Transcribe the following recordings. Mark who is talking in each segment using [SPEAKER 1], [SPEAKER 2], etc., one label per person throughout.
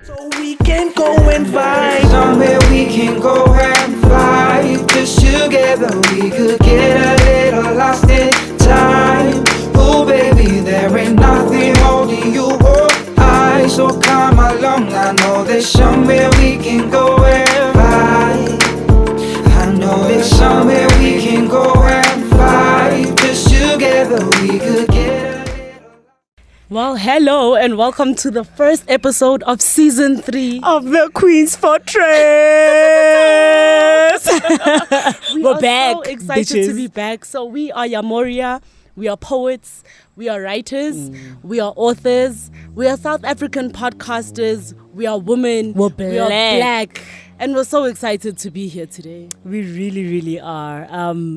[SPEAKER 1] So we can go and vibe.
[SPEAKER 2] Somewhere we can go and vibe. Just together we could get a little lost in time. Oh baby, there ain't nothing holding you up. So come along, I know there's somewhere we can go and vibe. I know there's somewhere we can go and vibe. Just together we could get a little.
[SPEAKER 3] Well, hello and welcome to the first episode of season 3
[SPEAKER 1] of the Queen's Fortress.
[SPEAKER 3] We're back. So excited
[SPEAKER 1] bitches.
[SPEAKER 3] to be back. So we are Yamoria. We are poets. We are writers. We are authors. We are South African podcasters. We are women.
[SPEAKER 1] We're
[SPEAKER 3] We are black. And we're so excited to be here today.
[SPEAKER 1] We really, really are.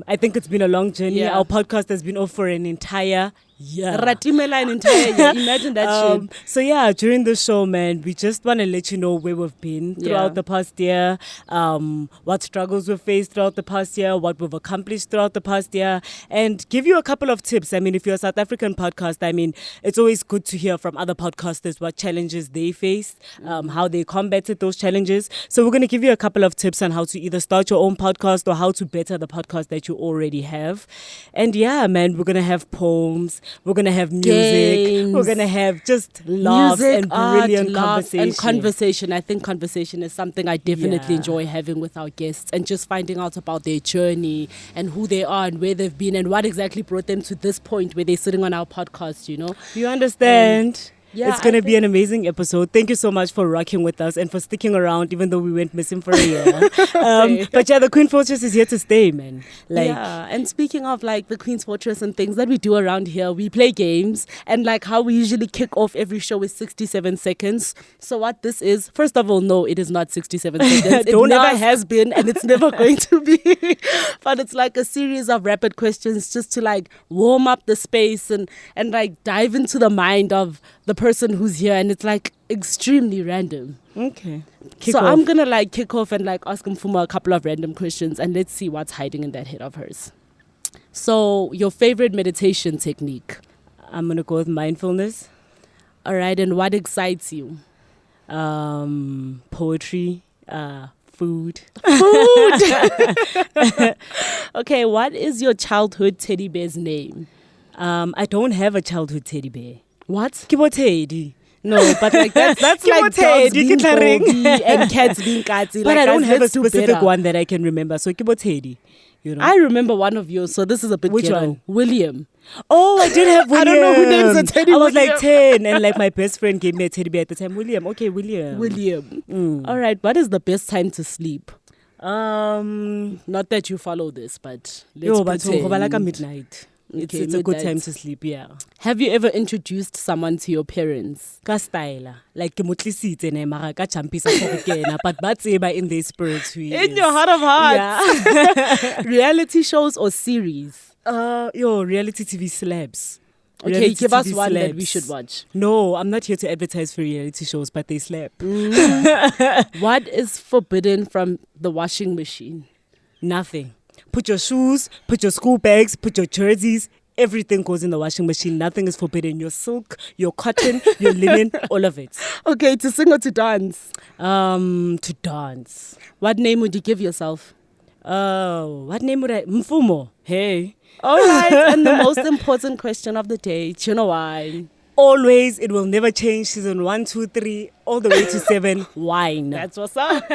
[SPEAKER 1] I think it's been a long journey.
[SPEAKER 3] Yeah.
[SPEAKER 1] Our podcast has been off for an entire year.
[SPEAKER 3] Ratimela an entire year. Imagine that shit.
[SPEAKER 1] So yeah, during the show, man, we just want to let you know where we've been throughout the past year, what struggles we've faced throughout the past year, what we've accomplished throughout the past year, and give you a couple of tips. I mean, if you're a South African podcast, I mean, it's always good to hear from other podcasters what challenges they faced, how they combated those challenges. So we're going to give you a couple of tips on how to either start your own podcast or how to better the podcast that you already have. And yeah, man, we're going to have poems. We're going to have music.
[SPEAKER 3] Games.
[SPEAKER 1] We're going to have just laughs
[SPEAKER 3] Music,
[SPEAKER 1] and brilliant
[SPEAKER 3] art,
[SPEAKER 1] conversation.
[SPEAKER 3] and conversation. I think conversation is something I definitely
[SPEAKER 1] Yeah.
[SPEAKER 3] enjoy having with our guests and just finding out about their journey and who they are and where they've been and what exactly brought them to this point where they're sitting on our podcast, you know?
[SPEAKER 1] You understand?
[SPEAKER 3] Yeah,
[SPEAKER 1] it's going
[SPEAKER 3] I
[SPEAKER 1] to be an amazing episode. Thank you so much for rocking with us and for sticking around even though we went missing for a year. But yeah, the Queen Fortress is here to stay, man.
[SPEAKER 3] Yeah, and speaking of like the Queen's Fortress and things that we do around here, we play games and like how we usually kick off every show is 67 seconds. So what this is, first of all, no, it is not 67 seconds. It
[SPEAKER 1] Don't
[SPEAKER 3] never
[SPEAKER 1] ask.
[SPEAKER 3] has been and it's never going to be. But it's like a series of rapid questions just to like warm up the space and like dive into the mind of the person who's here, and it's like extremely random.
[SPEAKER 1] Okay.
[SPEAKER 3] So I'm gonna like kick off and like ask Mfuma a couple of random questions and let's see what's hiding in that head of hers. So your favorite meditation technique?
[SPEAKER 1] I'm going to go with mindfulness,
[SPEAKER 3] All right, and what excites you?
[SPEAKER 1] poetry, food.
[SPEAKER 3] Okay, what is your childhood teddy bear's name?
[SPEAKER 1] I don't have a childhood teddy bear.
[SPEAKER 3] What?
[SPEAKER 1] Kibo Teddy.
[SPEAKER 3] No, but like that's
[SPEAKER 1] Ke
[SPEAKER 3] like
[SPEAKER 1] Teddy,
[SPEAKER 3] dogs being
[SPEAKER 1] ke tla reng?
[SPEAKER 3] Goldie and cats being Katsi.
[SPEAKER 1] But
[SPEAKER 3] Like,
[SPEAKER 1] I don't
[SPEAKER 3] guys,
[SPEAKER 1] have a
[SPEAKER 3] let's do
[SPEAKER 1] specific
[SPEAKER 3] better.
[SPEAKER 1] one that I can remember. So Kibo Teddy, you know.
[SPEAKER 3] I remember one of yours, so this is a bit
[SPEAKER 1] Which
[SPEAKER 3] ghetto.
[SPEAKER 1] one?
[SPEAKER 3] William.
[SPEAKER 1] Oh, I did have William.
[SPEAKER 3] I don't know who names a teddy
[SPEAKER 1] I was
[SPEAKER 3] William.
[SPEAKER 1] like 10 and like my best friend gave me a teddy bear at the time. William. Okay, William.
[SPEAKER 3] William. All right, what is the best time to sleep?
[SPEAKER 1] Um,
[SPEAKER 3] Not that you follow this, but let's
[SPEAKER 1] yo, but
[SPEAKER 3] pretend.
[SPEAKER 1] like a midnight. It's
[SPEAKER 3] Okay,
[SPEAKER 1] a good
[SPEAKER 3] midnight.
[SPEAKER 1] time to sleep, yeah.
[SPEAKER 3] Have you ever introduced someone to your parents?
[SPEAKER 1] Ka style. Like ke motlisitse ne mara ka champisa go kena, but ba tseba in their spirit who he is.
[SPEAKER 3] heart of hearts.
[SPEAKER 1] Yeah.
[SPEAKER 3] Reality shows or series?
[SPEAKER 1] Reality TV slabs.
[SPEAKER 3] Okay,
[SPEAKER 1] Reality
[SPEAKER 3] give us
[SPEAKER 1] TV
[SPEAKER 3] one that we
[SPEAKER 1] slabs.
[SPEAKER 3] should watch.
[SPEAKER 1] No, I'm not here to advertise for reality shows, but they slap.
[SPEAKER 3] What is forbidden from the washing machine?
[SPEAKER 1] Nothing. Put your shoes, put your school bags, put your jerseys. Everything goes in the washing machine. Nothing is forbidden. Your silk, your cotton, your linen, all of it.
[SPEAKER 3] Okay, to sing or to dance?
[SPEAKER 1] To dance.
[SPEAKER 3] What name would you give yourself?
[SPEAKER 1] Oh, what name would I? Mfumo. Hey.
[SPEAKER 3] All right, and the most important question of the day, do you know why?
[SPEAKER 1] Always, it will never change. Season 1, 2, 3, all the way to 7. Wine.
[SPEAKER 3] That's what's up.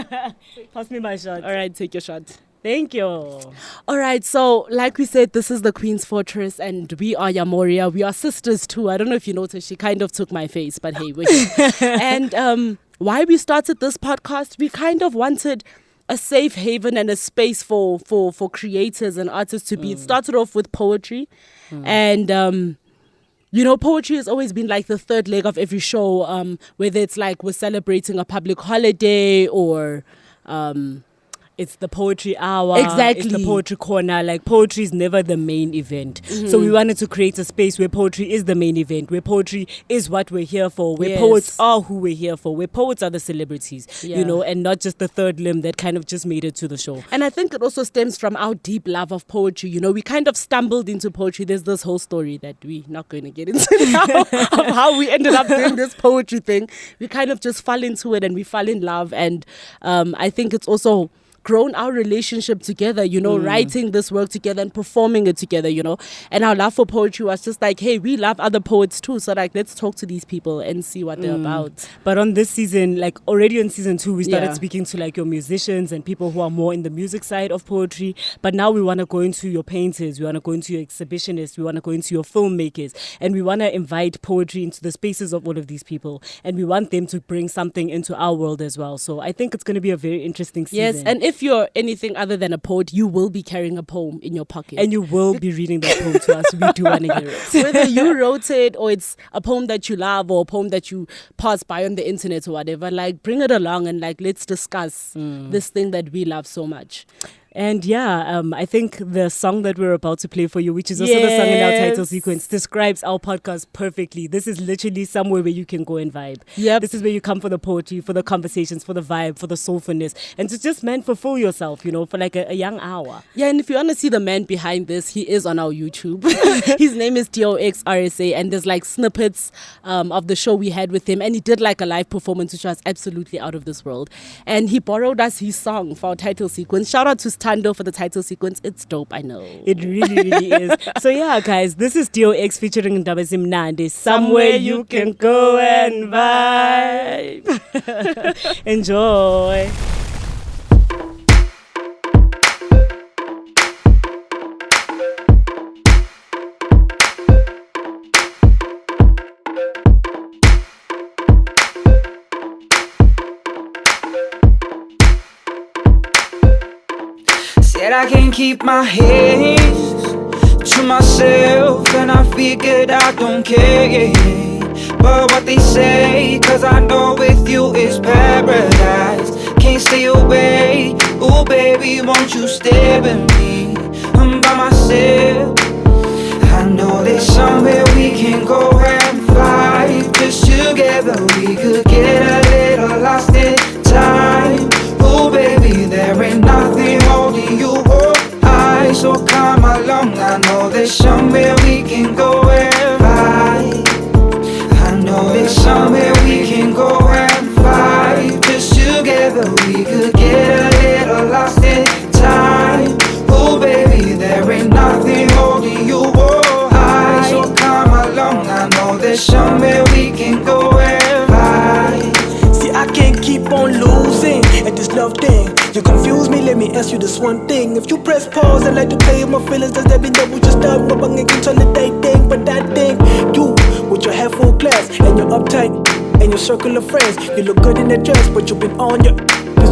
[SPEAKER 1] Pass me my shot.
[SPEAKER 3] All right, take your shot.
[SPEAKER 1] Thank you.
[SPEAKER 3] All right, so like we said, this is the Queen's Fortress and we are Yamoria. We are sisters too. I don't know if you noticed, she kind of took my face, but hey, we're here. And why we started this podcast, we kind of wanted a safe haven and a space for creators and artists to be. It started off with poetry and you know, poetry has always been like the third leg of every show, whether it's like we're celebrating a public holiday or
[SPEAKER 1] it's the poetry hour.
[SPEAKER 3] Exactly.
[SPEAKER 1] It's the poetry corner. Like, poetry is never the main event. So we wanted to create a space where poetry is the main event, where poetry is what we're here for, where poets are who we're here for, where poets are the celebrities, you know, and not just the third limb that kind of just made it to the show.
[SPEAKER 3] And I think it also stems from our deep love of poetry. You know, we kind of stumbled into poetry. There's this whole story that we're not going to get into now of how we ended up doing this poetry thing. We kind of just fell into it and we fell in love. And I think it's also grown our relationship together, you know, writing this work together and performing it together, you know. And our love for poetry was just like, hey, we love other poets too. So like, let's talk to these people and see what they're about.
[SPEAKER 1] But on this season, like already on season 2, we started speaking to like your musicians and people who are more in the music side of poetry. But now we want to go into your painters, we want to go into your exhibitionists, we want to go into your filmmakers, and we want to invite poetry into the spaces of all of these people. And we want them to bring something into our world as well. So I think it's going to be a very interesting season.
[SPEAKER 3] Yes, and if you're anything other than a poet, you will be carrying a poem in your pocket.
[SPEAKER 1] And you will be reading that poem to us. We do want to hear it.
[SPEAKER 3] Whether you wrote it or it's a poem that you love or a poem that you pass by on the internet or whatever, like bring it along and like let's discuss this thing that we love so much.
[SPEAKER 1] And I think the song that we're about to play for you, which is also the song in our title sequence, describes our podcast perfectly. This is literally somewhere where you can go and vibe.
[SPEAKER 3] Yep.
[SPEAKER 1] This is where you come for the poetry, for the conversations, for the vibe, for the soulfulness, and to just, man, fulfill yourself, you know, for like a young hour.
[SPEAKER 3] Yeah, and if you want to see the man behind this, he is on our YouTube. His name is DOXRSA, and there's like snippets of the show we had with him, and he did like a live performance, which was absolutely out of this world. And he borrowed us his song for our title sequence. Shout out to Tando for the title sequence. It's dope, I know.
[SPEAKER 1] It really, really is. So yeah, guys, this is DOX featuring Ndabazim Nandi. Somewhere you can go and vibe. Enjoy.
[SPEAKER 2] Said I can't keep my hands to myself, and I figured I don't care. But what they say, cause I know with you is paradise. Can't stay away, oh baby, won't you stay with me? I'm by myself. I know there's somewhere we can go and fight. Just together we could get a little lost in time. Oh baby, there ain't nothing holding you up. So come along, I know there's somewhere we can go and fight. I know there's somewhere we can go and fight. Just together we could get a little lost in time. Oh baby, there ain't nothing holding you up. So come along, I know there's somewhere we can go and fight.
[SPEAKER 4] See, I can't keep on losing at this love thing. You confuse me, let me ask you this one thing. If you press pause, I like to play with my feelings. Does that mean that we just start rubbing and consolidating? But that thing, you, with your head full class and your uptight and your circle of friends, you look good in that dress, but you've been on your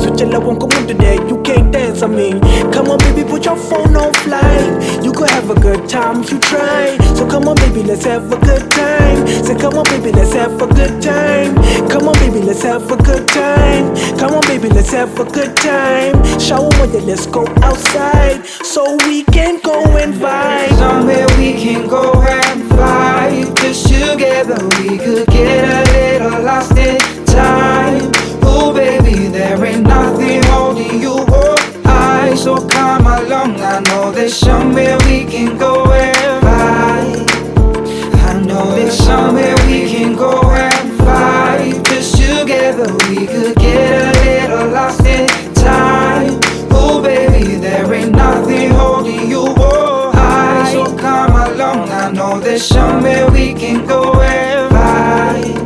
[SPEAKER 4] Switch won't come into that, you can't dance, I mean. Come on baby, put your phone on flight. You could have a good time if you try. So come on baby, let's have a good time. Say come on baby, let's have a good time. Come on baby, let's have a good time. Come on baby, let's have a good time. Shower one day, let's go outside so we can go and vibe.
[SPEAKER 2] Somewhere we can go and vibe. Just together we could get a little lost in time. Oh baby, there ain't nothing holding you up. So come along, I know there's somewhere we can go and vibe. I know there's somewhere we can go and vibe. Just together we could get a little lost in time. Oh baby, there ain't nothing holding you up. So come along, I know there's somewhere we can go and vibe.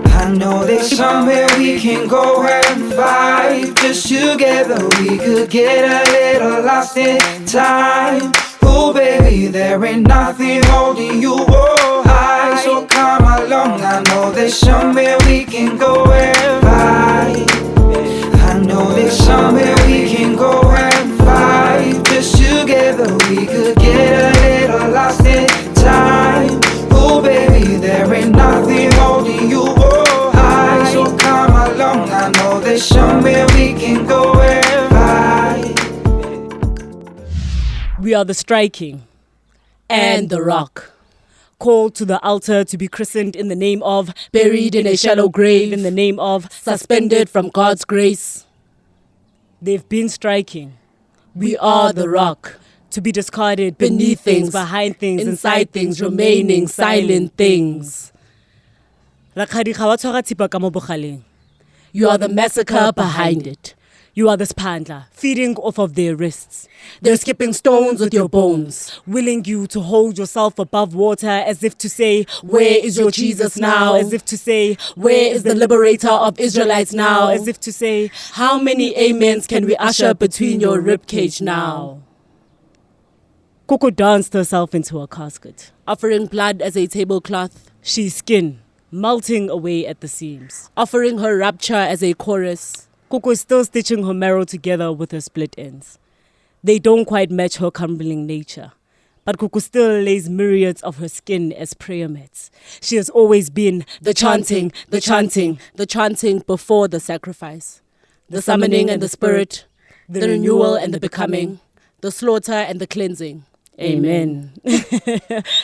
[SPEAKER 2] I know there's somewhere we can go and vibe. Just together we could get a little lost in time. Oh baby, there ain't nothing holding you up. So come along, I know there's somewhere we can go and vibe. I know there's somewhere we can go and vibe. Just together we could get a little lost in time. Oh baby, there ain't nothing holding you up. So come along, I know there's somewhere we can go and vibe.
[SPEAKER 1] are the striking
[SPEAKER 3] and the rock.
[SPEAKER 1] Called to the altar to be christened in the name of,
[SPEAKER 3] Buried in a shallow grave,
[SPEAKER 1] in the name of,
[SPEAKER 3] suspended from God's grace.
[SPEAKER 1] They've been striking.
[SPEAKER 3] We are the rock.
[SPEAKER 1] To be discarded
[SPEAKER 3] Beneath things,
[SPEAKER 1] behind things,
[SPEAKER 3] inside things, remaining silent things.
[SPEAKER 1] Rakgadi ga wa tshwara thipa ka mo bogaleng.
[SPEAKER 3] You are the massacre behind it.
[SPEAKER 1] You are the spandla, feeding off of their wrists.
[SPEAKER 3] They're skipping stones with your bones.
[SPEAKER 1] Willing you to hold yourself above water as if to say,
[SPEAKER 3] Where is your Jesus now?
[SPEAKER 1] As if to say,
[SPEAKER 3] Where is the liberator of Israelites now?
[SPEAKER 1] As if to say,
[SPEAKER 3] How many amens can we usher between your ribcage now?
[SPEAKER 1] Coco danced herself into a casket.
[SPEAKER 3] Offering blood as a tablecloth.
[SPEAKER 1] She's skin, melting away at the seams.
[SPEAKER 3] Offering her rapture as a chorus.
[SPEAKER 1] Coco is still stitching her marrow together with her split ends. They don't quite match her crumbling nature. But Coco still lays myriads of her skin as prayer mats. She has always been
[SPEAKER 3] The chanting before the sacrifice. The summoning and the spirit. The renewal and the becoming. The slaughter and the cleansing.
[SPEAKER 1] Amen.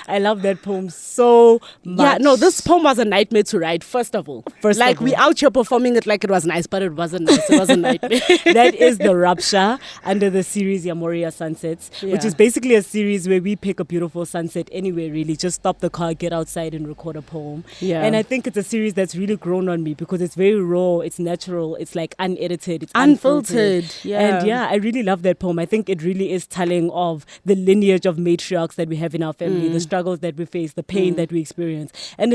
[SPEAKER 1] I love that poem so much.
[SPEAKER 3] Yeah, no, this poem was a nightmare to write, first of all. We out here performing it like it was nice, but it wasn't nice. It was a nightmare.
[SPEAKER 1] That is the Rupture under the series Yamoria Sunsets, which is basically a series where we pick a beautiful sunset anywhere, really. Just stop the car, get outside and record a poem.
[SPEAKER 3] Yeah.
[SPEAKER 1] And I think it's a series that's really grown on me because it's very raw, it's natural, it's like unedited, it's unfiltered.
[SPEAKER 3] Yeah.
[SPEAKER 1] And yeah, I really love that poem. I think it really is telling of the lineage of matriarchs that we have in our family, the struggles that we face, the pain that we experience. And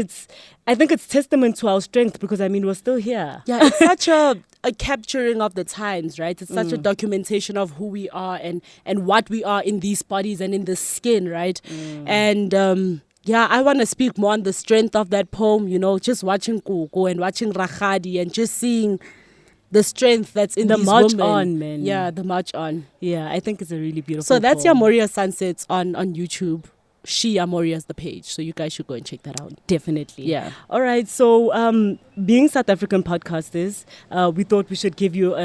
[SPEAKER 1] I think it's testament to our strength because, I mean, we're still here.
[SPEAKER 3] Yeah, it's such a capturing of the times, right? It's such a documentation of who we are and what we are in these bodies and in the skin, right? And yeah, I want to speak more on the strength of that poem, you know, just watching Koko and watching Rakgadi and just seeing the strength that's in
[SPEAKER 1] The
[SPEAKER 3] these
[SPEAKER 1] march
[SPEAKER 3] women.
[SPEAKER 1] on, man.
[SPEAKER 3] Yeah, the march on.
[SPEAKER 1] Yeah, I think it's a really beautiful
[SPEAKER 3] So that's
[SPEAKER 1] poem.
[SPEAKER 3] Yamoria Sunsets on YouTube. She Yamoria is the page, so you guys should go and check that out.
[SPEAKER 1] Definitely.
[SPEAKER 3] Yeah.
[SPEAKER 1] All right. So, being South African podcasters, we thought we should give you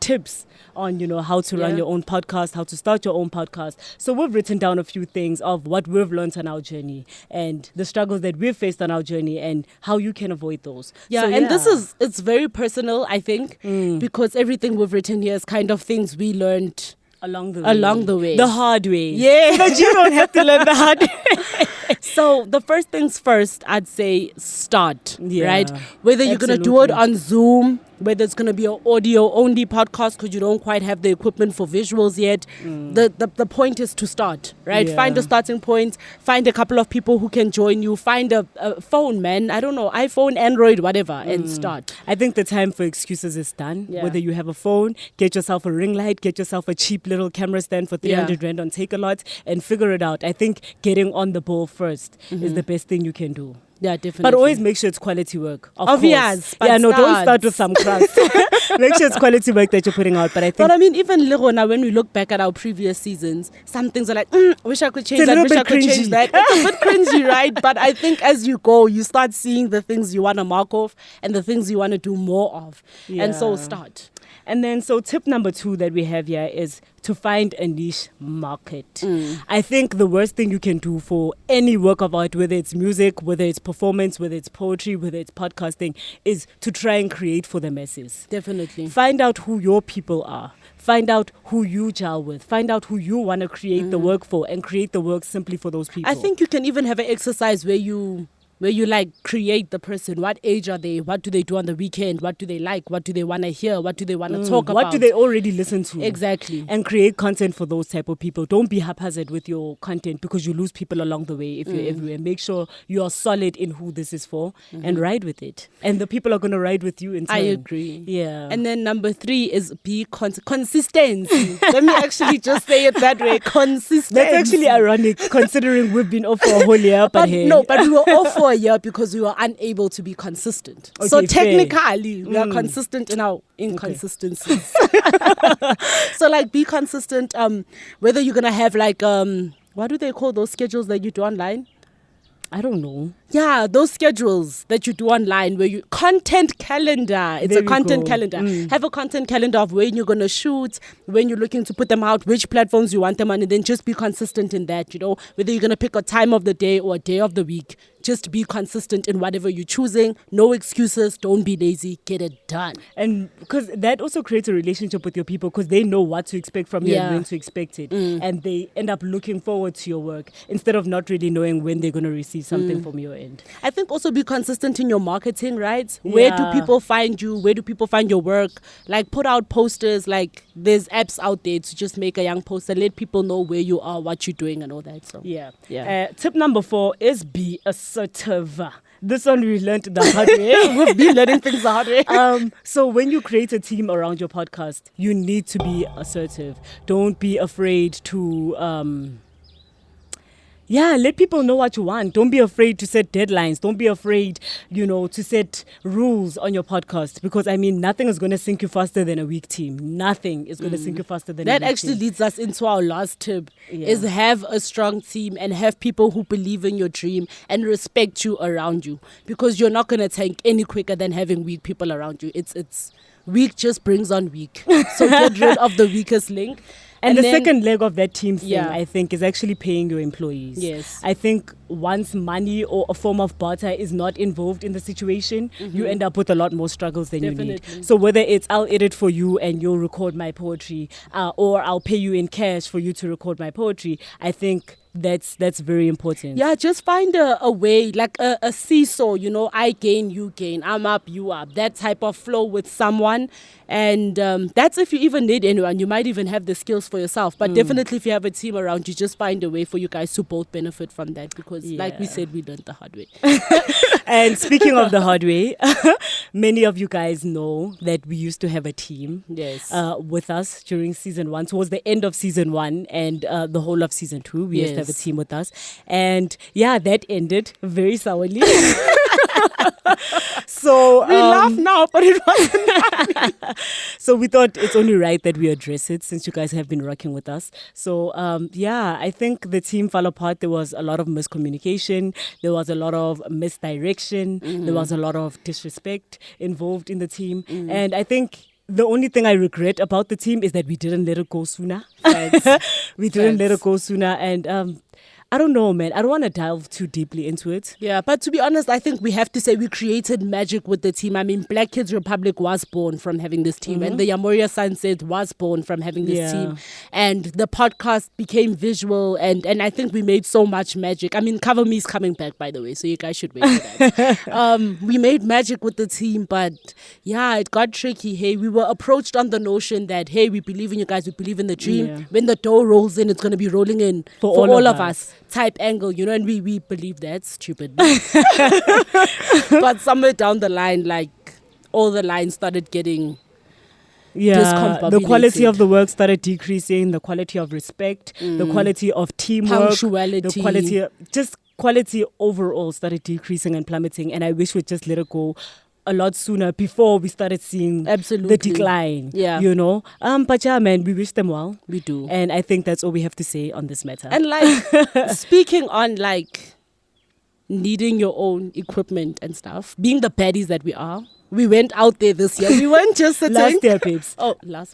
[SPEAKER 1] tips on, you know, how to run your own podcast, how to start your own podcast. So we've written down a few things of what we've learned on our journey and the struggles that we've faced on our journey and how you can avoid those.
[SPEAKER 3] Yeah,
[SPEAKER 1] So,
[SPEAKER 3] and it's very personal, I think, because everything we've written here is kind of things we learned
[SPEAKER 1] along the
[SPEAKER 3] way.
[SPEAKER 1] The hard way.
[SPEAKER 3] Yeah.
[SPEAKER 1] So that you don't have to learn the hard way.
[SPEAKER 3] So the first things first, I'd say start,
[SPEAKER 1] Yeah,
[SPEAKER 3] right? Whether you're going to do it
[SPEAKER 1] absolutely.
[SPEAKER 3] on Zoom, whether it's going to be an audio-only podcast because you don't quite have the equipment for visuals yet. The point is to start, right?
[SPEAKER 1] Yeah.
[SPEAKER 3] Find a starting point. Find a couple of people who can join you. Find a phone, man. I don't know, iPhone, Android, whatever, and start.
[SPEAKER 1] I think the time for excuses is done.
[SPEAKER 3] Yeah.
[SPEAKER 1] Whether you have a phone, get yourself a ring light, get yourself a cheap little camera stand for 300 Rand on Take-A-Lot and figure it out. I think getting on the ball first is the best thing you can do.
[SPEAKER 3] Yeah, definitely.
[SPEAKER 1] But always make sure it's quality work.
[SPEAKER 3] Obvious,
[SPEAKER 1] Course.
[SPEAKER 3] but
[SPEAKER 1] Yeah, no, don't
[SPEAKER 3] start.
[SPEAKER 1] start with some crust. Make sure it's quality work that you're putting out. But I think
[SPEAKER 3] But I mean, even Lerona, when we look back at our previous seasons, some things are like, wish I could change
[SPEAKER 1] It's a
[SPEAKER 3] that,
[SPEAKER 1] little
[SPEAKER 3] wish I
[SPEAKER 1] bit
[SPEAKER 3] could change
[SPEAKER 1] cringy.
[SPEAKER 3] that. It's a bit cringy, right? But I think as you go, you start seeing the things you want to mark off and the things you want to do more of. And so
[SPEAKER 1] Yeah.
[SPEAKER 3] start.
[SPEAKER 1] And then, so tip number 2 that we have here is to find a niche market. I think the worst thing you can do for any work of art, whether it's music, whether it's performance, whether it's poetry, whether it's podcasting, is to try and create for the masses.
[SPEAKER 3] Definitely.
[SPEAKER 1] Find out who your people are. Find out who you gel with. Find out who you want to create the work for and create the work simply for those people.
[SPEAKER 3] I think you can even have an exercise where you like create the person. What age are they? What do they do on the weekend? What do they like? What do they want to hear? What do they want to talk about?
[SPEAKER 1] What do they already listen to?
[SPEAKER 3] Exactly.
[SPEAKER 1] And create content for those type of people. Don't be haphazard with your content because you lose people along the way if you're everywhere. Make sure you are solid in who this is for and ride with it. And the people are going to ride with you in turn.
[SPEAKER 3] I agree.
[SPEAKER 1] Yeah.
[SPEAKER 3] And then number 3 is be consistency. Let me actually just say it that way. Consistency.
[SPEAKER 1] That's actually ironic considering we've been off for a whole year. But hey.
[SPEAKER 3] No, but we were off for a year because we were unable to be consistent. So
[SPEAKER 1] Okay, fair.
[SPEAKER 3] technically, we are consistent in our inconsistencies. So like be consistent. Whether you're gonna have like what do they call those schedules that you do online?
[SPEAKER 1] I don't know.
[SPEAKER 3] Yeah, those schedules that you do online where you content calendar. It's
[SPEAKER 1] There
[SPEAKER 3] a
[SPEAKER 1] we
[SPEAKER 3] content
[SPEAKER 1] go.
[SPEAKER 3] calendar. Have a content calendar of when you're going to shoot, when you're looking to put them out, which platforms you want them on, and then just be consistent in that, you know, whether you're going to pick a time of the day or a day of the week. Just be consistent in whatever you're choosing. No excuses. Don't be lazy. Get it done.
[SPEAKER 1] And because that also creates a relationship with your people because they know what to expect from you
[SPEAKER 3] Yeah.
[SPEAKER 1] and when to expect it. And they end up looking forward to your work instead of not really knowing when they're going to receive something from your end.
[SPEAKER 3] I think also be consistent in your marketing, right? Where do
[SPEAKER 1] Yeah.
[SPEAKER 3] people find you? Where do people find your work? Like put out posters, like there's apps out there to just make a young poster, let people know where you are, what you're doing and all that. So
[SPEAKER 1] Yeah.
[SPEAKER 3] Yeah.
[SPEAKER 1] Tip number 4 is be assertive. This one we learned the hard way.
[SPEAKER 3] We've been learning things the hard way.
[SPEAKER 1] So when you create a team around your podcast, you need to be assertive. Don't be afraid to let people know what you want. Don't be afraid to set deadlines. Don't be afraid, to set rules on your podcast. Because, nothing is going to sink you faster than a weak team. Nothing is going to sink you faster than a
[SPEAKER 3] That
[SPEAKER 1] weak
[SPEAKER 3] actually
[SPEAKER 1] team.
[SPEAKER 3] leads us into our last tip,
[SPEAKER 1] Yeah.
[SPEAKER 3] is have a strong team and have people who believe in your dream and respect you around you, because you're not going to tank any quicker than having weak people around you. It's weak just brings on weak. So get rid of the weakest link.
[SPEAKER 1] And the
[SPEAKER 3] then-
[SPEAKER 1] second leg of that team thing,
[SPEAKER 3] Yeah.
[SPEAKER 1] I think, is actually paying your employees.
[SPEAKER 3] Yes.
[SPEAKER 1] I think once money or a form of barter is not involved in the situation, you end up with a lot more struggles than you
[SPEAKER 3] Definitely.
[SPEAKER 1] need. So whether it's I'll edit for you and you'll record my poetry, or I'll pay you in cash for you to record my poetry, I think that's very important.
[SPEAKER 3] Yeah, just find a way, like a seesaw, I gain, you gain, I'm up, you up, that type of flow with someone. And that's if you even need anyone. You might even have the skills for yourself. But definitely if you have a team around you, just find a way for you guys to both benefit from that. Because like we
[SPEAKER 1] Yeah.
[SPEAKER 3] said, we learned the hard way.
[SPEAKER 1] And speaking of the hard way, many of you guys know that we used to have a team
[SPEAKER 3] Yes.
[SPEAKER 1] with us during season 1, towards the end of season 1 and the whole of season 2. We used to have a
[SPEAKER 3] Yes.
[SPEAKER 1] team with us. And yeah, that ended very sourly. So
[SPEAKER 3] We laugh now, but it wasn't.
[SPEAKER 1] so we thought it's only right that we address it since you guys have been rocking with us. So I think the team fell apart. There was a lot of miscommunication. There was a lot of misdirection. There was a lot of disrespect involved in the team. And I think the only thing I regret about the team is that we didn't let it go sooner. We didn't let it go sooner. And I don't know, man. I don't want to delve too deeply into it.
[SPEAKER 3] Yeah, but to be honest, I think we have to say we created magic with the team. Black Kids Republic was born from having this team, and the Yamoria Sunset was born from having this team. And the podcast became visual, and I think we made so much magic. Cover Me is coming back, by the way, so you guys should wait for that. We made magic with the team, but yeah, it got tricky. Hey, we were approached on the notion that, hey, we believe in you guys, we believe in the dream.
[SPEAKER 1] Yeah.
[SPEAKER 3] When the dough rolls in, it's going to be rolling in for all of us. Type angle, and we believe that. Stupid. But somewhere down the line, like, all the lines started getting
[SPEAKER 1] The quality
[SPEAKER 3] discombobulated.
[SPEAKER 1] of the work started decreasing, the quality of respect, the quality of teamwork,
[SPEAKER 3] Punctuality.
[SPEAKER 1] the quality overall started decreasing and plummeting. And I wish we'd just let it go a lot sooner before we started seeing
[SPEAKER 3] Absolutely.
[SPEAKER 1] the decline.
[SPEAKER 3] Yeah.
[SPEAKER 1] But yeah, man, we wish them well.
[SPEAKER 3] We do.
[SPEAKER 1] And I think that's all we have to say on this matter.
[SPEAKER 3] And like, speaking on like needing your own equipment and stuff, being the baddies that we are, we went out there this year. We weren't just sitting.
[SPEAKER 1] Last year, babes.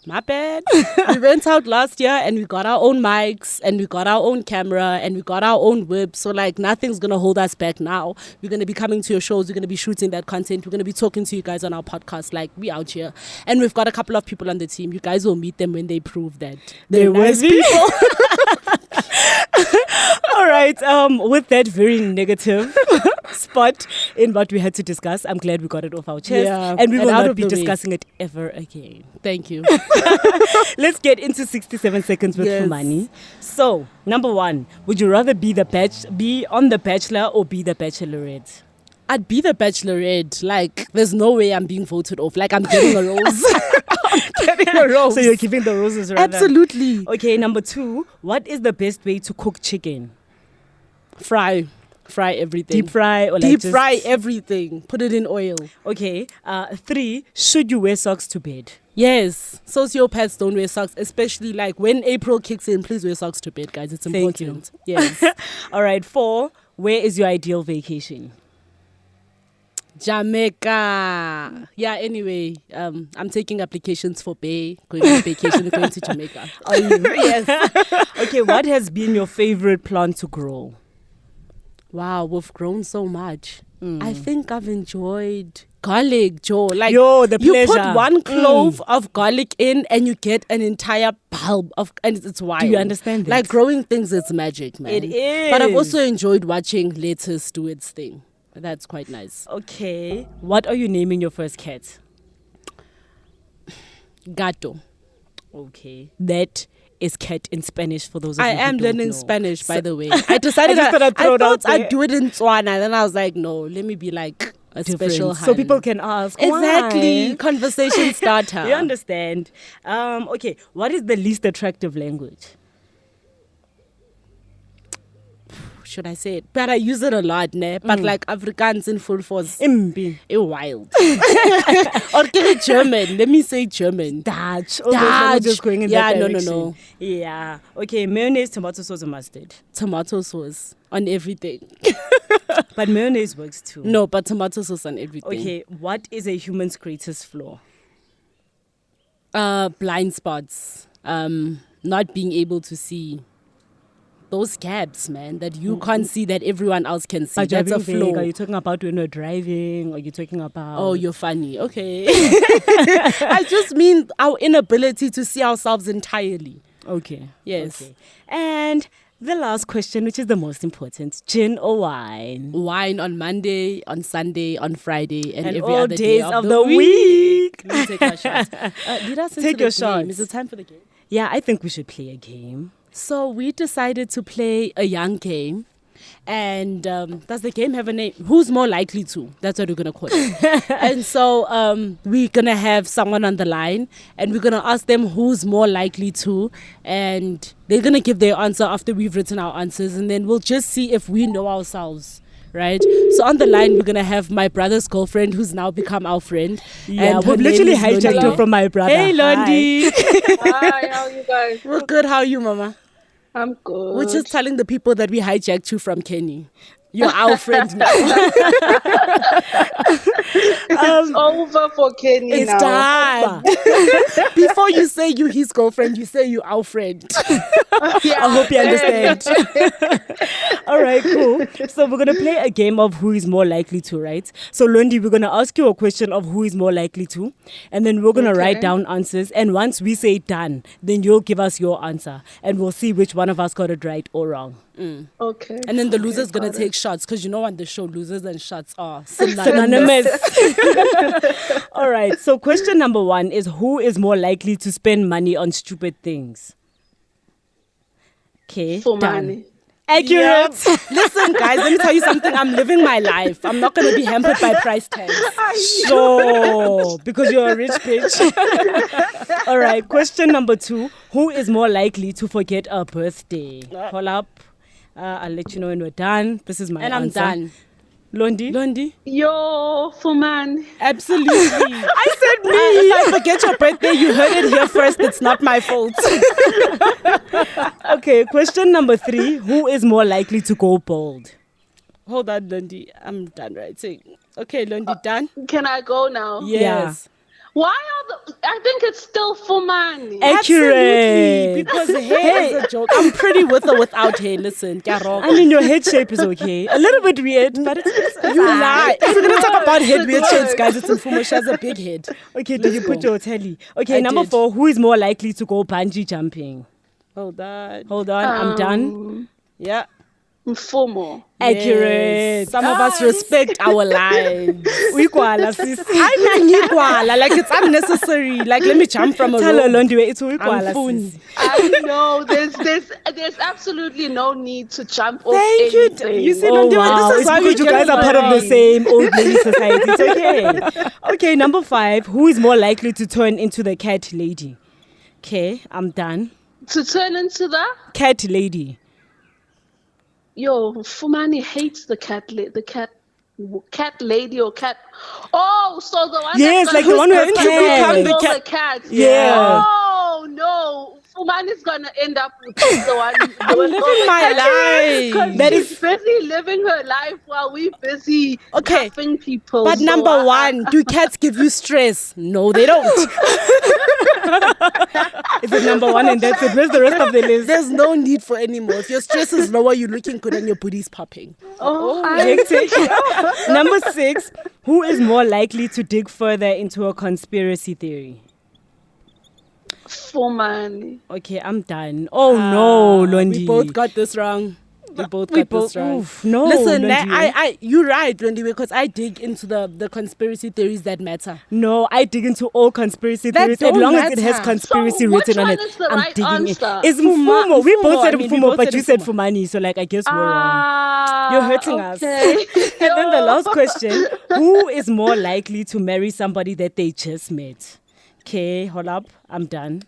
[SPEAKER 3] My bad. We went out last year and we got our own mics and we got our own camera and we got our own whip. So like nothing's going to hold us back now. We're going to be coming to your shows. We're going to be shooting that content. We're going to be talking to you guys on our podcast. Like we out here. And we've got a couple of people on the team. You guys will meet them when they prove that they're nice
[SPEAKER 1] worthy.
[SPEAKER 3] people.
[SPEAKER 1] All right. With that very negative spot in what we had to discuss, I'm glad we got it off our chest.
[SPEAKER 3] Yeah,
[SPEAKER 1] And we will
[SPEAKER 3] and out
[SPEAKER 1] not
[SPEAKER 3] of
[SPEAKER 1] be
[SPEAKER 3] the way.
[SPEAKER 1] discussing it ever again.
[SPEAKER 3] Thank you.
[SPEAKER 1] Let's get into 67 seconds with
[SPEAKER 3] Yes.
[SPEAKER 1] Fumani. So, number 1, would you rather be on The Bachelor or be the Bachelorette?
[SPEAKER 3] I'd be the Bachelorette. Like, there's no way I'm being voted off. Like, I'm getting a rose. I'm getting a rose.
[SPEAKER 1] So you're giving the roses rather.
[SPEAKER 3] Absolutely.
[SPEAKER 1] Okay, number 2, what is the best way to cook chicken?
[SPEAKER 3] Fry everything.
[SPEAKER 1] Deep fry or like
[SPEAKER 3] Deep
[SPEAKER 1] just-
[SPEAKER 3] fry everything. Put it in oil.
[SPEAKER 1] Okay. 3, should you wear socks to bed?
[SPEAKER 3] Yes. Sociopaths don't wear socks, especially like when April kicks in. Please wear socks to bed, guys. It's
[SPEAKER 1] Thank
[SPEAKER 3] important. Yes.
[SPEAKER 1] All right. 4, Where is your ideal vacation?
[SPEAKER 3] Jamaica. Yeah, anyway, I'm taking applications for Bay, going on vacation, going to Jamaica.
[SPEAKER 1] Are you? Yes. Okay, what has been your favorite plant to grow?
[SPEAKER 3] Wow, we've grown so much. I think I've enjoyed garlic, Joe. Like,
[SPEAKER 1] Yo, the
[SPEAKER 3] you
[SPEAKER 1] pleasure.
[SPEAKER 3] put one clove of garlic in and you get an entire bulb of, and it's wild.
[SPEAKER 1] Do you understand
[SPEAKER 3] Like
[SPEAKER 1] it?
[SPEAKER 3] growing things, it's magic, man.
[SPEAKER 1] It is.
[SPEAKER 3] But I've also enjoyed watching lettuce do its thing. That's quite nice.
[SPEAKER 1] Okay. What are you naming your first cat?
[SPEAKER 3] Gato.
[SPEAKER 1] Okay. That is cat in Spanish for those of
[SPEAKER 3] I
[SPEAKER 1] you who
[SPEAKER 3] am
[SPEAKER 1] don't
[SPEAKER 3] learning
[SPEAKER 1] know.
[SPEAKER 3] Spanish, by the way. I decided
[SPEAKER 1] I just thought I'd throw
[SPEAKER 3] I
[SPEAKER 1] it out
[SPEAKER 3] thought I'd
[SPEAKER 1] there.
[SPEAKER 3] do it in Tswana. Then I was like, no, let me be like a
[SPEAKER 1] Different.
[SPEAKER 3] special
[SPEAKER 1] So
[SPEAKER 3] hand.
[SPEAKER 1] people can ask.
[SPEAKER 3] Exactly.
[SPEAKER 1] Why?
[SPEAKER 3] Conversation starter.
[SPEAKER 1] You understand? Okay. What is the least attractive language?
[SPEAKER 3] Should I say it? But I use it a lot, ne? But like Afrikaans in full force.
[SPEAKER 1] Imbi.
[SPEAKER 3] Wild. Or give it German. Let me say German.
[SPEAKER 1] Dutch. All those languages going in
[SPEAKER 3] Yeah,
[SPEAKER 1] that
[SPEAKER 3] no.
[SPEAKER 1] direction. Yeah. Okay. Mayonnaise, tomato sauce, or mustard.
[SPEAKER 3] Tomato sauce on everything.
[SPEAKER 1] But mayonnaise works too.
[SPEAKER 3] No, but tomato sauce on everything.
[SPEAKER 1] Okay. What is a human's greatest flaw?
[SPEAKER 3] Blind spots. Not being able to see. Those gaps, man, that you can't see that everyone else can see. That's a flaw.
[SPEAKER 1] Are you talking about when you're driving? Are you talking about?
[SPEAKER 3] Oh, you're funny. Okay. I just mean our inability to see ourselves entirely.
[SPEAKER 1] Okay.
[SPEAKER 3] Yes.
[SPEAKER 1] Okay. And the last question, which is the most important: gin or wine?
[SPEAKER 3] Wine on Monday, on Sunday, on Friday, and every
[SPEAKER 1] all
[SPEAKER 3] other
[SPEAKER 1] days
[SPEAKER 3] day
[SPEAKER 1] of the week.
[SPEAKER 3] Let me take our shots. Lead us into
[SPEAKER 1] Take
[SPEAKER 3] the
[SPEAKER 1] your
[SPEAKER 3] game.
[SPEAKER 1] shots.
[SPEAKER 3] Is it time for the game?
[SPEAKER 1] Yeah, I think we should play a game.
[SPEAKER 3] So we decided to play a young game. And does the game have a name? Who's more likely to? That's what we're going to call it. And so we're going to have someone on the line and we're going to ask them who's more likely to. And they're going to give their answer after we've written our answers. And then we'll just see if we know ourselves. Right? So on the line, we're going to have my brother's girlfriend who's now become our friend.
[SPEAKER 1] Yeah,
[SPEAKER 3] and her
[SPEAKER 1] we've
[SPEAKER 3] name
[SPEAKER 1] literally
[SPEAKER 3] is
[SPEAKER 1] hijacked
[SPEAKER 3] Londi.
[SPEAKER 1] her from my brother.
[SPEAKER 3] Hey, Londi.
[SPEAKER 5] Hi, how are you guys?
[SPEAKER 3] We're good. How are you, Mama?
[SPEAKER 5] I'm good.
[SPEAKER 3] We're just telling the people that we hijacked you from Kenny. You're our friend now.
[SPEAKER 5] It's over for Kenny
[SPEAKER 3] It's
[SPEAKER 5] now.
[SPEAKER 3] done. Before you say you his girlfriend, you say you our friend.
[SPEAKER 1] I hope you understand. All right, cool. So we're going to play a game of who is more likely to, right? So Londi, we're going to ask you a question of who is more likely to, and then we're going to write down answers. And once we say done, then you'll give us your answer, and we'll see which one of us got it right or wrong.
[SPEAKER 5] Okay.
[SPEAKER 3] And then the loser's going to
[SPEAKER 5] got
[SPEAKER 3] take shots because you know on the show, losers and shots are
[SPEAKER 1] Synonymous. All right. So question number 1 is who is more likely to spend money on stupid things? Okay.
[SPEAKER 5] For
[SPEAKER 1] done.
[SPEAKER 5] money.
[SPEAKER 1] Accurate.
[SPEAKER 3] Listen, guys, let me tell you something. I'm living my life. I'm not going to be hampered by price tags.
[SPEAKER 1] Sure. Because you're a rich bitch. All right. Question number 2. Who is more likely to forget a birthday? Call up. I'll let you know when we're done. This is my
[SPEAKER 3] And I'm
[SPEAKER 1] answer.
[SPEAKER 3] done.
[SPEAKER 1] Londi?
[SPEAKER 5] Yo, for money.
[SPEAKER 3] Absolutely. I said me. If I forget your birthday, you heard it here first. It's not my fault.
[SPEAKER 1] Okay, question number 3. Who is more likely to go bald?
[SPEAKER 3] Hold on, Lundi. I'm done writing. Okay, Lundi, done?
[SPEAKER 5] Can I go now?
[SPEAKER 3] Yes.
[SPEAKER 5] Why are I think it's still for money.
[SPEAKER 1] Accurate.
[SPEAKER 3] Absolutely, because hair is a joke. I'm pretty with or without hair. Listen,
[SPEAKER 1] I mean, your head shape is okay. A little bit weird, but it's
[SPEAKER 3] you lie. If we're going to talk about head
[SPEAKER 5] It's
[SPEAKER 3] weird
[SPEAKER 5] good.
[SPEAKER 3] shapes, guys, it's Mfumo. She has a big head.
[SPEAKER 1] okay. Did you put your tally? Okay,
[SPEAKER 3] I
[SPEAKER 1] number
[SPEAKER 3] did.
[SPEAKER 1] 4. Who is more likely to go bungee jumping?
[SPEAKER 3] Hold on.
[SPEAKER 1] Hold on, I'm done.
[SPEAKER 3] Yeah.
[SPEAKER 5] Mfumo.
[SPEAKER 1] Accurate.
[SPEAKER 3] Yes. Some of us respect our lives.
[SPEAKER 1] Uikwala, sis.
[SPEAKER 3] I mean, equal. Like, it's unnecessary. Like, let me jump from a
[SPEAKER 1] Tell her,
[SPEAKER 3] rope.
[SPEAKER 1] Londi, it's
[SPEAKER 3] I'm
[SPEAKER 1] uikwala,
[SPEAKER 3] phone.
[SPEAKER 1] sis.
[SPEAKER 5] I know there's absolutely no need to jump off
[SPEAKER 3] Thank you.
[SPEAKER 5] anything.
[SPEAKER 3] You see,
[SPEAKER 1] Oh,
[SPEAKER 3] Londi,
[SPEAKER 1] wow.
[SPEAKER 3] this is
[SPEAKER 1] It's
[SPEAKER 3] why
[SPEAKER 1] because
[SPEAKER 3] we
[SPEAKER 1] you guys are part of the same old lady society. It's okay. Okay, number 5. Who is more likely to turn into the cat lady? Okay, I'm done.
[SPEAKER 5] To turn into the
[SPEAKER 1] Cat lady.
[SPEAKER 5] Fumani hates the cat lady or cat. Oh, so the one
[SPEAKER 1] Yes,
[SPEAKER 5] that's
[SPEAKER 1] like the one who has
[SPEAKER 5] gonna
[SPEAKER 1] cats.
[SPEAKER 5] become
[SPEAKER 3] The
[SPEAKER 5] the cat.
[SPEAKER 1] Yeah.
[SPEAKER 5] Oh no, Fuman is gonna end up with the one.
[SPEAKER 3] I'm living my life.
[SPEAKER 5] That is busy living her life while we busy cuffing people.
[SPEAKER 3] But number one, do cats give you stress? No, they don't.
[SPEAKER 1] Is it number one and that's it? Where's the rest of the list?
[SPEAKER 3] There's no need for any more. If your stress is lower, you're looking good and your booty's popping.
[SPEAKER 1] Number 6, who is more likely to dig further into a conspiracy theory?
[SPEAKER 5] Fuman.
[SPEAKER 1] Okay, I'm done. Oh no, Londi.
[SPEAKER 3] We both got this wrong. We both got this wrong.
[SPEAKER 1] Oof, no,
[SPEAKER 3] listen,
[SPEAKER 1] Londi.
[SPEAKER 3] you're right, Londi, because I dig into the conspiracy theories that matter.
[SPEAKER 1] No, I dig into all conspiracy theories as long as it has conspiracy written on it. I'm digging it. It's Mfumo. We both said Mfumo, but you said Fumani, so like I guess we're wrong. You're hurting us. And then the last question: who is more likely to marry somebody that they just met? Okay, hold up. I'm done.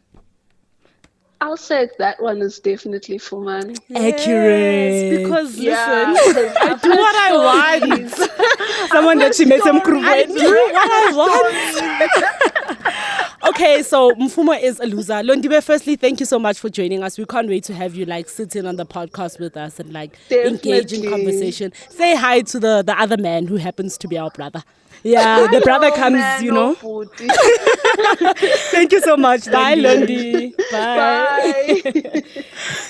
[SPEAKER 5] I'll say that one is definitely Fuman.
[SPEAKER 1] Accurate.
[SPEAKER 3] Because listen, I do what I want.
[SPEAKER 1] Someone that she made some crew.
[SPEAKER 3] I do what I want. Okay, so Mfumo is a loser. Londiwe, firstly, thank you so much for joining us. We can't wait to have you like sitting on the podcast with us and like engage in conversation. Say hi to the other man who happens to be our brother.
[SPEAKER 1] Yeah, the brother comes, you know. Thank you so much.
[SPEAKER 3] Bye, Londi.
[SPEAKER 5] Bye.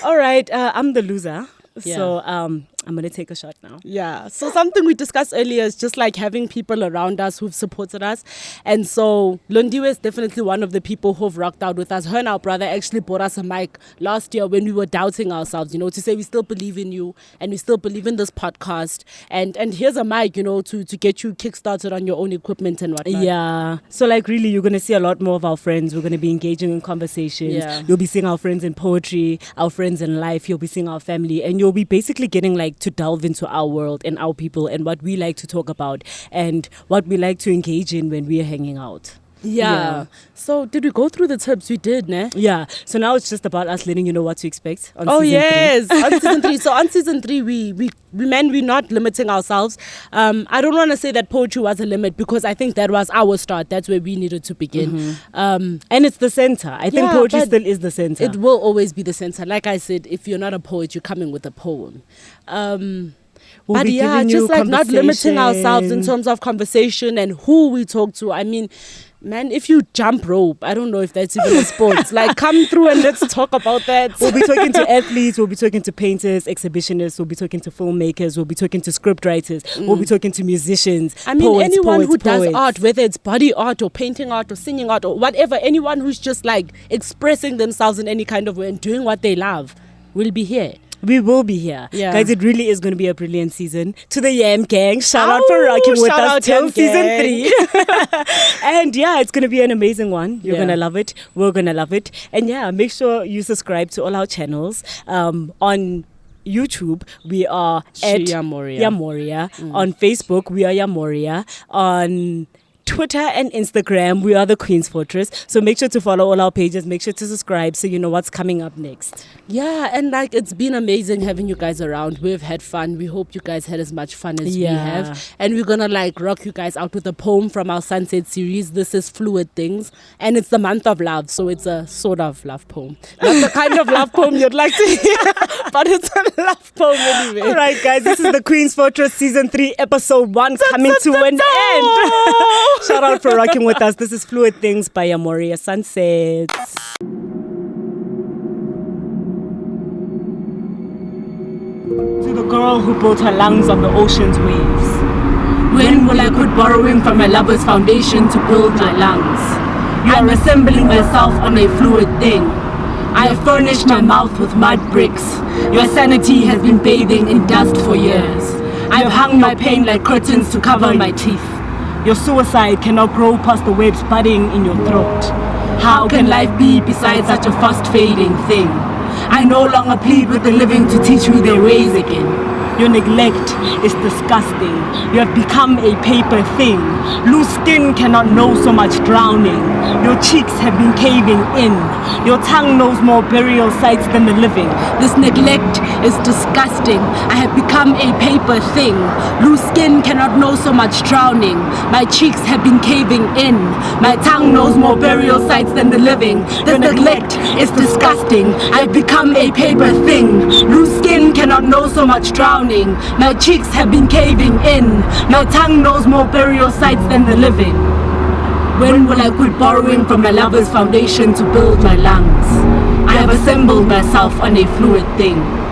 [SPEAKER 1] All right, I'm the loser.
[SPEAKER 3] Yeah.
[SPEAKER 1] So I'm going to take a shot now.
[SPEAKER 3] Yeah. So something we discussed earlier is just like having people around us who've supported us. And so Londiwe is definitely one of the people who've rocked out with us. Her and our brother actually bought us a mic last year when we were doubting ourselves, you know, to say we still believe in you and we still believe in this podcast. And here's a mic, you know, to get you kickstarted on your own equipment and whatnot.
[SPEAKER 1] Yeah. So like really, you're going to see a lot more of our friends. We're going to be engaging in conversations.
[SPEAKER 3] Yeah.
[SPEAKER 1] You'll be seeing our friends in poetry, our friends in life. You'll be seeing our family. And you'll be basically getting like to delve into our world and our people and what we like to talk about and what we like to engage in when we are hanging out.
[SPEAKER 3] Yeah. So did we go through the tips? We did, ne?
[SPEAKER 1] Yeah. So now it's just about us letting you know what to expect on
[SPEAKER 3] Oh
[SPEAKER 1] season
[SPEAKER 3] yes,
[SPEAKER 1] 3.
[SPEAKER 3] on season 3. So on season 3, we're not limiting ourselves. I don't want to say that poetry was a limit because I think that was our start. That's where we needed to begin.
[SPEAKER 1] And it's the center. I think poetry still is the center.
[SPEAKER 3] It will always be the center. Like I said, if you're not a poet, you're coming with a poem.
[SPEAKER 1] We'll
[SPEAKER 3] but yeah, just like not limiting ourselves in terms of conversation and who we talk to. I mean, man, if you jump rope, I don't know if that's even a sport. Like, come through and let's talk about that.
[SPEAKER 1] We'll be talking to athletes, we'll be talking to painters, exhibitionists, we'll be talking to filmmakers, we'll be talking to script writers, we'll be talking to musicians,
[SPEAKER 3] I mean,
[SPEAKER 1] poets,
[SPEAKER 3] anyone
[SPEAKER 1] poets,
[SPEAKER 3] who does
[SPEAKER 1] poets.
[SPEAKER 3] art, whether it's body art or painting art or singing art or whatever, anyone who's just like expressing themselves in any kind of way and doing what they love will be here.
[SPEAKER 1] We will be here.
[SPEAKER 3] Yeah.
[SPEAKER 1] Guys, it really is going to be a brilliant season. To the Yam Gang, shout out for rocking with
[SPEAKER 3] shout
[SPEAKER 1] us
[SPEAKER 3] out
[SPEAKER 1] till
[SPEAKER 3] Yam
[SPEAKER 1] season
[SPEAKER 3] Gang.
[SPEAKER 1] 3. And yeah, it's going to be an amazing one. You're
[SPEAKER 3] Yeah.
[SPEAKER 1] going to love it. We're going to love it. And yeah, make sure you subscribe to all our channels. On YouTube, we are at
[SPEAKER 3] Yamoria.
[SPEAKER 1] Yamoria. On Facebook, we are Yamoria. On Twitter and Instagram, we are the Queen's Fortress. So make sure to follow all our pages. Make sure to subscribe so you know what's coming up next.
[SPEAKER 3] Yeah, and like it's been amazing having you guys around. We've had fun. We hope you guys had as much fun as we have. And we're gonna like rock you guys out with a poem from our Sunset series. This is Fluid Things. And it's the month of love, so it's a sort of love poem. Not the kind of love poem you'd like to hear, but it's a love poem anyway.
[SPEAKER 1] All right, guys, this is the Queen's Fortress Season 3, Episode 1 coming to an end. Shout out for rocking with us. This is Fluid Things by Yamoria Sunsets. To the girl who built her lungs on the ocean's waves.
[SPEAKER 3] When will I quit borrowing from my lover's foundation to build my lungs? You are assembling myself on a fluid thing. I have furnished my mouth with mud bricks. Your sanity has been bathing in dust for years. I have hung my pain like curtains to cover my teeth.
[SPEAKER 1] Your suicide cannot grow past the webs budding in your throat.
[SPEAKER 3] How can life be besides such a fast fading thing? I no longer plead with the living to teach me their ways again.
[SPEAKER 1] Your neglect is disgusting. You have become a paper thing. Loose skin cannot know so much drowning. Your cheeks have been caving in. Your tongue knows more burial sites than the living.
[SPEAKER 3] This neglect is disgusting. I have become a paper thing. Loose skin cannot know so much drowning. My cheeks have been caving in. My tongue knows more burial sites than the living. This neglect is disgusting. I have become a paper thing. Loose skin cannot know so much drowning. My cheeks have been caving in. My tongue knows more burial sites than the living. When will I quit borrowing from my lover's foundation to build my lungs? I have assembled myself on a fluid thing.